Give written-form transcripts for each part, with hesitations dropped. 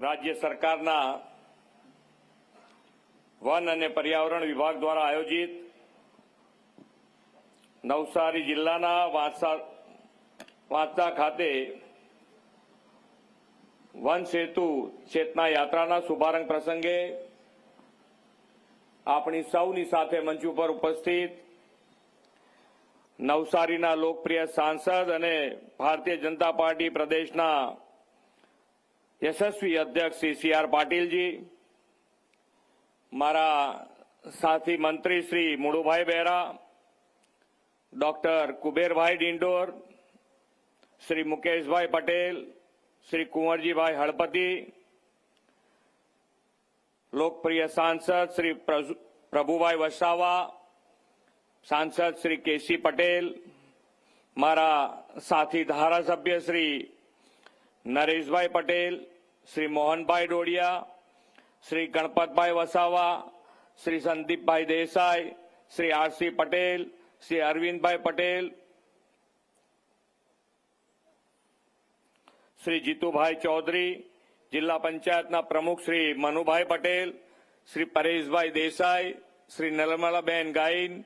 राज्य सरकारना वन અને पर्यावरण विभाग द्वारा आयोजित नवसारी जिल्लाना वांसदा खाते वन सेतु चेतना यात्राना शुभारंभ प्रसंगे अपनी सौनी साथे मंच पर उपस्थित नवसारीना लोकप्रिय सांसद અને भारतीय जनता पार्टी प्रदेशना यशस्वी अध्यक्ष श्री CR पाटीलजी, मारा साथी मंत्री श्री मुड़ुभाई बेरा, डॉक्टर कुबेरभाई डिंडोर, श्री मुकेशभाई पटेल, श्री कुंवरजीभाई हड़पति, लोकप्रिय सांसद श्री प्रभुभाई वसावा, सांसद श्री केसी पटेल, मारा साथी धारासभ्य श्री नरेशभाई पटेल, श्री मोहनभाई डोडिया, श्री गणपतभाई वसावा, श्री संदीपभाई देसाई, श्री RC पटेल, श्री अरविंदभाई पटेल, श्री जीतूभाई चौधरी, जिला पंचायतना प्रमुख श्री मनुभाई पटेल, श्री परेशभाई देसाई, श्री निर्मलाबेन गायन,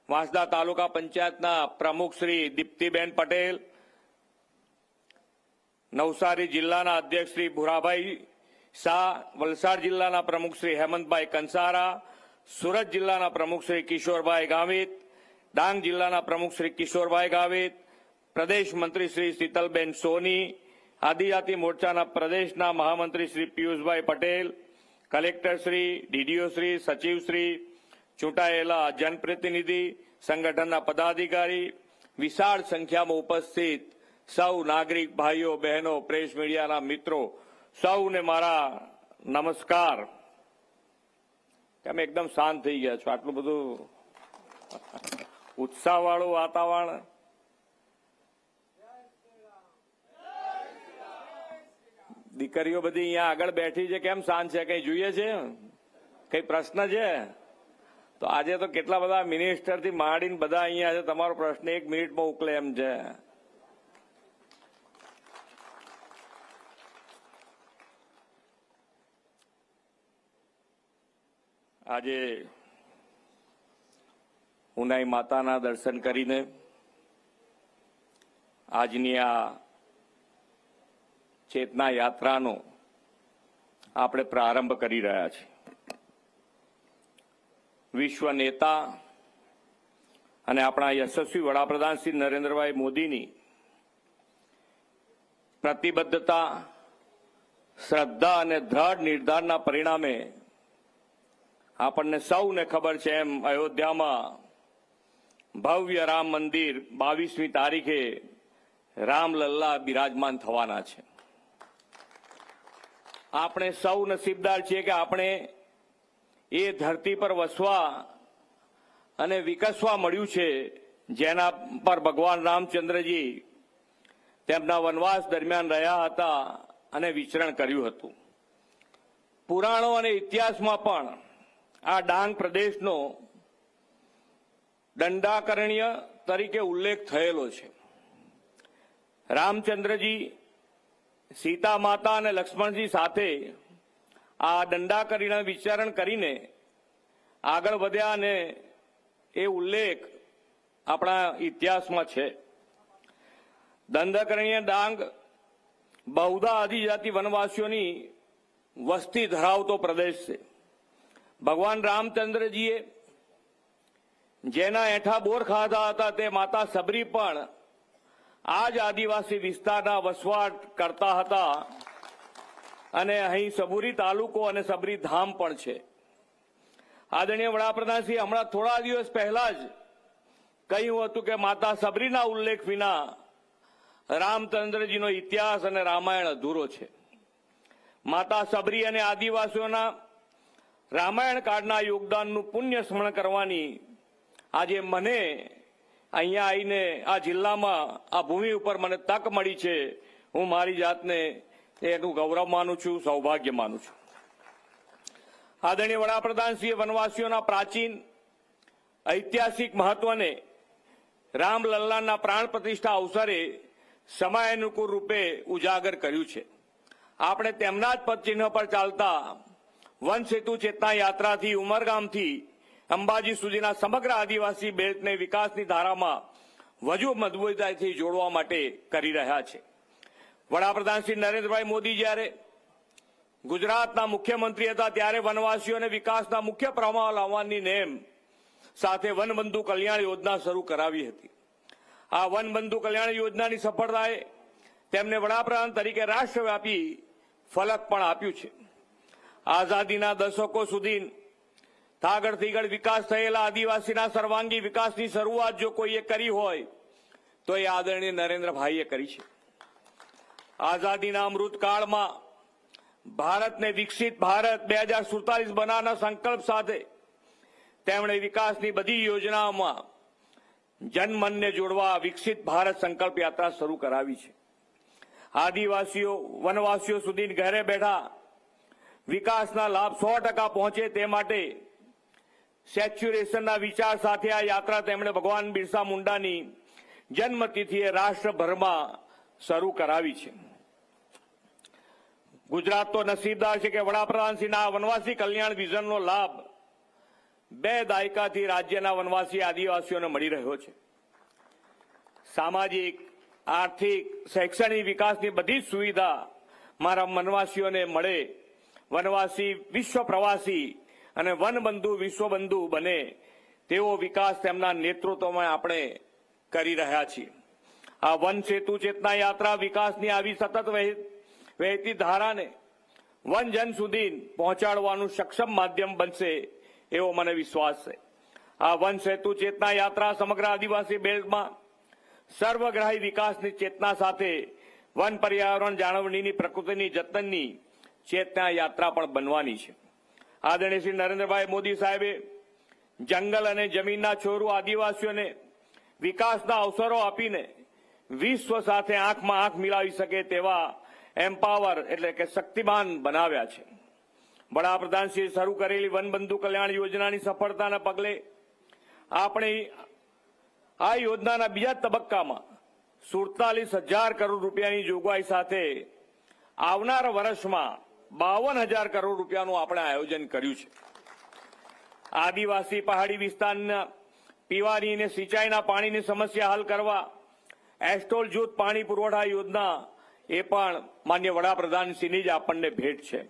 वांसदा तालुका पंचायतना प्रमुख श्री दीप्तिबेन पटेल, नवसारी जिल्लाना अध्यक्ष श्री भूराभाई शाह, वलसाड जिल्लाना प्रमुख श्री हेमंतभाई कंसारा, सूरत जिल्लाना प्रमुख श्री किशोरभाई गावित, डांग जिल्लाना प्रमुख श्री किशोरभाई गावित, प्रदेश मंत्री श्री शीतलबेन सोनी, आदिजाति मोर्चाना प्रदेशना महामंत्री श्री पीयूषभाई पटेल, कलेक्टर श्री, DDO श्री, सचिव श्री, चूंटायेला जनप्रतिनिधि, संगठनना पदाधिकारी, विशाल संख्यामां उपस्थित सौ नागरिक भाईओ बहनों, प्रेस मीडियाना मित्रों, सौने मारा नमस्कार। તમે એકદમ શાંત થઈ ગયા છો, આટલું બધું ઉત્સાહવાળું વાતાવરણ? દીકરીઓ બધી અહીંયા આગળ બેઠી છે, કેમ શાંત છે? કઈ જોઈએ છે? કઈ પ્રશ્ન છે? તો આજે તો કેટલા બધા મિનિસ્ટર થી માંડીને બધા અહીંયા છે, તમારો પ્રશ્ન 1 મિનિટમાં ઉકલે એમ છે। આજે ઉનાઈ માતાના દર્શન કરીને આજની આ ચેતના યાત્રાનો આપણે પ્રારંભ કરી રહ્યા છીએ। વિશ્વ નેતા અને આપણા યશસ્વી વડાપ્રધાન શ્રી નરેન્દ્રભાઈ મોદીની પ્રતિબદ્ધતા, શ્રદ્ધા અને દ્રઢ નિર્ધારના પરિણામે આપણને સૌને ખબર છે એમ અયોધ્યામાં ભવ્ય રામ મંદિર 22મી તારીખે રામલલ્લા બિરાજમાન થવાના છે। આપણે સૌ નસીબદાર છીએ કે આપણે એ ધરતી પર વસવા અને વિકસવા મળ્યું છે, જેના પર ભગવાન રામચંદ્રજી તેમના વનવાસ દરમિયાન રહ્યા હતા અને વિચરણ કર્યું હતું। પુરાણો અને ઇતિહાસમાં પણ આ ડાંગ પ્રદેશનો દંડાકરણ્ય તરીકે ઉલ્લેખ થયેલો છે। રામચંદ્રજી સીતા માતા અને લક્ષ્મણજી સાથે આ દંડાકરણ્ય વિચરણ કરીને આગળ વધ્યા અને એ ઉલ્લેખ આપણા ઇતિહાસમાં છે। દંડાકરણ્ય ડાંગ બહુધા આદિજાતિ વનવાસીઓની વસ્તી ધરાવતો પ્રદેશ છે। ભગવાન રામચંદ્રજીએ જેના હેઠા બોર ખાધા હતા તે માતા સબરી પણ આ જ આદિવાસી વિસ્તારના વસવાટ કરતા હતા અને અહીં સબુરી તાલુકો અને સબરી ધામ પણ છે। આદરણીય વડાપ્રધાનશ્રી હમણાં થોડા દિવસ પહેલા જ કહ્યું હતું કે માતા સબરીના ઉલ્લેખ વિના રામચંદ્રજીનો ઇતિહાસ અને રામાયણ અધૂરો છે। માતા સબરી અને આદિવાસીઓના રામાયણ કાળના યોગદાનનું પુણ્ય સ્મરણ કરવાની આજે મને અહીંયા આવીને આ જિલ્લામાં આ ભૂમિ ઉપર મને તક મળી છે। હું મારી જાતને એનું ગૌરવ માનું છું, સૌભાગ્ય માનું છું। આદરણીય વડાપ્રધાનશ્રીએ વનવાસીઓના પ્રાચીન ઐતિહાસિક મહત્વને રામલલ્લાના પ્રાણ પ્રતિષ્ઠા અવસરે સમયાનુકૂળ રૂપે ઉજાગર કર્યું છે। આપણે તેમના જ પદચિહ્ન પર ચાલતા વન સેતુ ચેતના યાત્રાથી ઉમરગામથી અંબાજી સુધીના સમગ્ર આદિવાસી બેલ્ટને વિકાસની ધારામાં વધુ મજબૂતાઈથી જોડવા માટે કરી રહ્યા છે. વડાપ્રધાન શ્રી નરેન્દ્રભાઈ મોદી જ્યારે ગુજરાતના મુખ્યમંત્રી હતા ત્યારે વનવાસીઓને વિકાસના મુખ્ય પ્રવાહમાં લાવવાની નેમ સાથે વનબંધુ કલ્યાણ યોજના શરૂ કરાવી હતી. આ વનબંધુ કલ્યાણ યોજનાની સફળતાએ તેમને વડાપ્રધાન તરીકે રાષ્ટ્રવ્યાપી ફલક પણ આપ્યું છે. આઝાદીના દશકો સુધી થાગડ થીગડ વિકાસ થયેલા આદિવાસીના સર્વાંગી વિકાસની શરૂઆત જો કોઈએ કરી હોય તો એ આદરણીય નરેન્દ્રભાઈએ કરી છે. આઝાદીના અમૃતકાળમાં ભારતને વિકસિત ભારત 2047 બનાવવાના સંકલ્પ સાથે તેમણે વિકાસની બધી યોજનાઓમાં જનમનને જોડવા વિકસિત ભારત સંકલ્પ યાત્રા શરૂ કરાવી છે. આદિવાસીઓ વનવાસીઓ સુધી ઘરે બેઠા વિકાસના લાભ 100% પહોંચે તે માટે સેચ્યુરેશનના વિચાર સાથે આ યાત્રા તેમણે ભગવાન બિરસા મુંડાની જન્મતિથિએ રાષ્ટ્રભરમાં શરૂ કરાવી છે. ગુજરાત તો નસીબદાર છે કે વડાપ્રધાનશ્રીના વનવાસી કલ્યાણ વિઝનનો લાભ 2 દાયકાથી રાજ્યના વનવાસી આદિવાસીઓને મળી રહ્યો છે. સામાજિક, આર્થિક, શૈક્ષણિક વિકાસની બધી જ સુવિધા મારા વનવાસીઓને મળે, વનવાસી વિશ્વ પ્રવાસી અને વનબંધુ વિશ્વબંધુ બને તેવો વિકાસ તેમના નેતૃત્વમાં આપણે કરી રહ્યા છીએ. આ વન સેતુ ચેતના યાત્રા વિકાસની આવી સતત વહેતી ધારાને વનજન સુધી પહોંચાડવાનું સક્ષમ માધ્યમ બનશે એવો મને વિશ્વાસ છે. આ વન સેતુ ચેતના યાત્રા સમગ્ર આદિવાસી બેલ્ટમાં સર્વગ્રાહી વિકાસની ચેતના સાથે વન પર્યાવરણ જાળવણીની પ્રકૃતિની જતનની ચેતના યાત્રા પણ બનવાની છે. આદરણીય શ્રી નરેન્દ્રભાઈ મોદી સાહેબે જંગલ અને જમીનના છોરું આદિવાસીઓને વિકાસના અવસરો આપીને વિશ્વ સાથે આંખમાં આંખ મિલાવી શકે તેવા એમ્પાવર એટલે કે શક્તિમાન બનાવ્યા છે. વડાપ્રધાનશ્રીએ શરૂ કરેલી વનબંધુ કલ્યાણ યોજનાની સફળતાના પગલે આપણે આ યોજનાના બીજા તબક્કામાં 47,000 કરોડ રૂપિયાની જોગવાઈ સાથે આવનાર વર્ષમાં 52,000 કરોડ રૂપિયાનું આપણે આયોજન કર્યું છે. આદિવાસી પહાડી વિસ્તારના પીવાની અને સિંચાઈના પાણીની સમસ્યા હલ કરવા એસ્ટોલ જૂથ પાણી પુરવઠા યોજના એ પણ માન્ય વડાપ્રધાનશ્રીની જ આપણને ભેટ છે.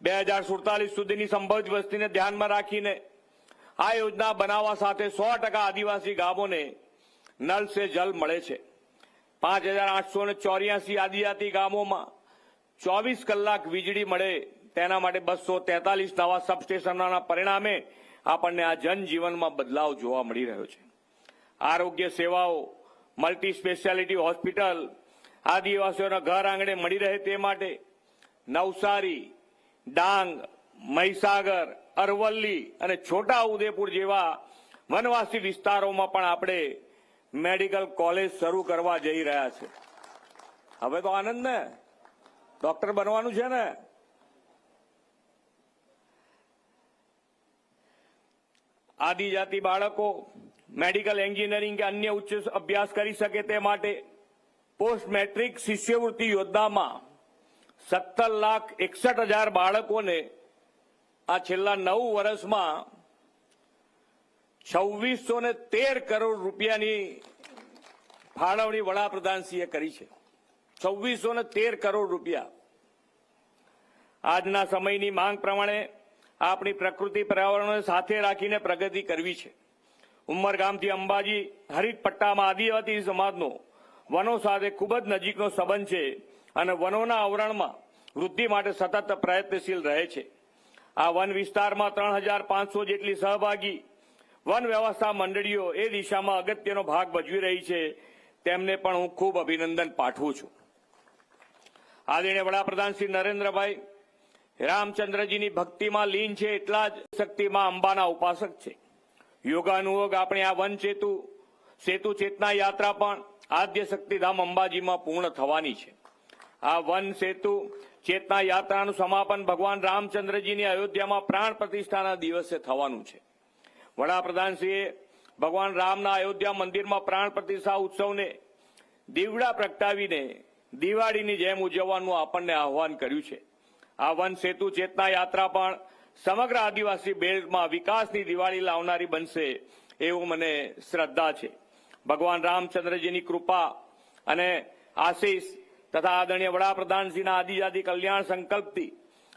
2047 સુધીની સંભવિત વસ્તીને ધ્યાનમાં રાખીને આ યોજના બનાવવા સાથે 100% આદિવાસી ગામોને નલ સે જલ મળે છે. 5,884 આદિજાતિ ગામોમાં 24 કલાક વીજળી મળે તેના માટે 243 નવા સબસ્ટેશનોના પરિણામે આપણને આ જનજીવનમાં બદલાવ જોવા મળી રહ્યો છે. આરોગ્ય સેવાઓ, મલ્ટી સ્પેશિયાલિટી હોસ્પિટલ આદિવાસીઓના ઘર આંગણે મળી રહે તે માટે નવસારી, ડાંગ, મહીસાગર, અરવલ્લી અને છોટા ઉદેપુર જેવા વનવાસી વિસ્તારોમાં પણ આપણે મેડિકલ કોલેજ શરૂ કરવા જઈ રહ્યા છે. હવે તો આનંદ ને, ડોક્ટર બનવાનું છે ને. આદિજાતિ બાળકો મેડિકલ એન્જિનિયરિંગ કે અન્ય ઉચ્ચ અભ્યાસ કરી શકે તે માટે પોસ્ટ મેટ્રિક શિષ્યવૃત્તિ યોજનામાં 17,61,000 બાળકોને આ છેલ્લા 9 વર્ષમાં 2,613 કરોડ રૂપિયાની ફાળવણી વડાપ્રધાનશ્રીએ કરી છે. 2,613 કરોડ રૂપિયા. આજના સમયની માંગ પ્રમાણે આપણી પ્રકૃતિ પર્યાવરણને સાથે રાખીને પ્રગતિ કરવી છે. ઉમરગામથી અંબાજી હરિત પટ્ટામાં આદિવાસી સમાજનો વનો સાથે ખૂબ જ નજીકનો સંબંધ છે અને વનોના આવરણમાં વૃદ્ધિ માટે સતત પ્રયત્નશીલ રહે છે. આ વન વિસ્તારમાં 3,500 જેટલી સહભાગી વન વ્યવસ્થા મંડળીઓ એ દિશામાં અગત્યનો ભાગ ભજવી રહી છે. તેમને પણ હું ખૂબ અભિનંદન પાઠવું છું. આદરણીય વડાપ્રધાન શ્રી નરેન્દ્રભાઈ રામચંદ્રજીની ભક્તિમાં લીન છે, એટલા જ શક્તિમાં અંબાના ઉપાસક છે. યોગાનુયોગ આપણે આ વન સેતુ ચેતના યાત્રા પણ આદ્ય શક્તિધામ અંબાજીમાં પૂર્ણ થવાની છે. આ વન સેતુ ચેતના યાત્રાનું સમાપન ભગવાન રામચંદ્રજીની અયોધ્યામાં પ્રાણ પ્રતિષ્ઠાના દિવસે થવાનું છે. વડાપ્રધાનશ્રીએ ભગવાન રામના અયોધ્યા મંદિરમાં પ્રાણ પ્રતિષ્ઠા ઉત્સવને દીવડા પ્રગટાવીને દિવાળીની જેમ ઉજવવાનું આપણને આહવાન કર્યું છે. આ વન સેતુ ચેતના યાત્રા પણ સમગ્ર આદિવાસી બેલ્ટમાં વિકાસની દિવાળી લાવનારી બનશે એવું મને શ્રદ્ધા છે. ભગવાન રામચંદ્રજીની કૃપા અને આશીષ તથા આદરણીય વડાપ્રધાનશ્રીના આદિજાતિ કલ્યાણ સંકલ્પથી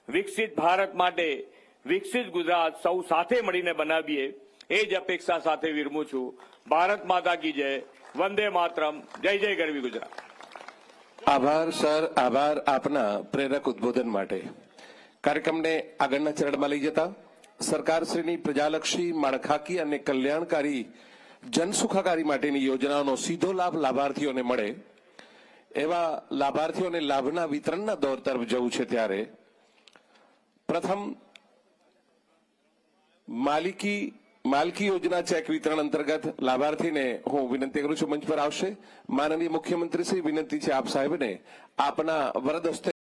વિકસિત ભારત માટે વિકસિત ગુજરાત સૌ સાથે મળીને બનાવીએ એ જ અપેક્ષા સાથે વિરમું છું. ભારત માતા કી જય. વંદે માતરમ. જય જય ગરવી ગુજરાત. આભાર સર, આભાર આપના પ્રેરક ઉદ્બોધન માટે. કાર્યક્રમને આગળના ચરણમાં લઈ જતા સરકારશ્રીની પ્રજાલક્ષી, માળખાકીય અને કલ્યાણકારી જનસુખાકારી માટેની યોજનાઓનો સીધો લાભ લાભાર્થીઓને મળે એવા લાભાર્થીઓને લાભના વિતરણના દોર તરફ જવું છે. ત્યારે પ્રથમ માલકી યોજના ચેક વિતરણ અંતર્ગત લાભાર્થીને હું વિનંતી કરું છું મંચ પર આવશે. માનનીય મુખ્યમંત્રી શ્રી, વિનંતી છે આપ સાહેબને આપના વરદ હસ્તે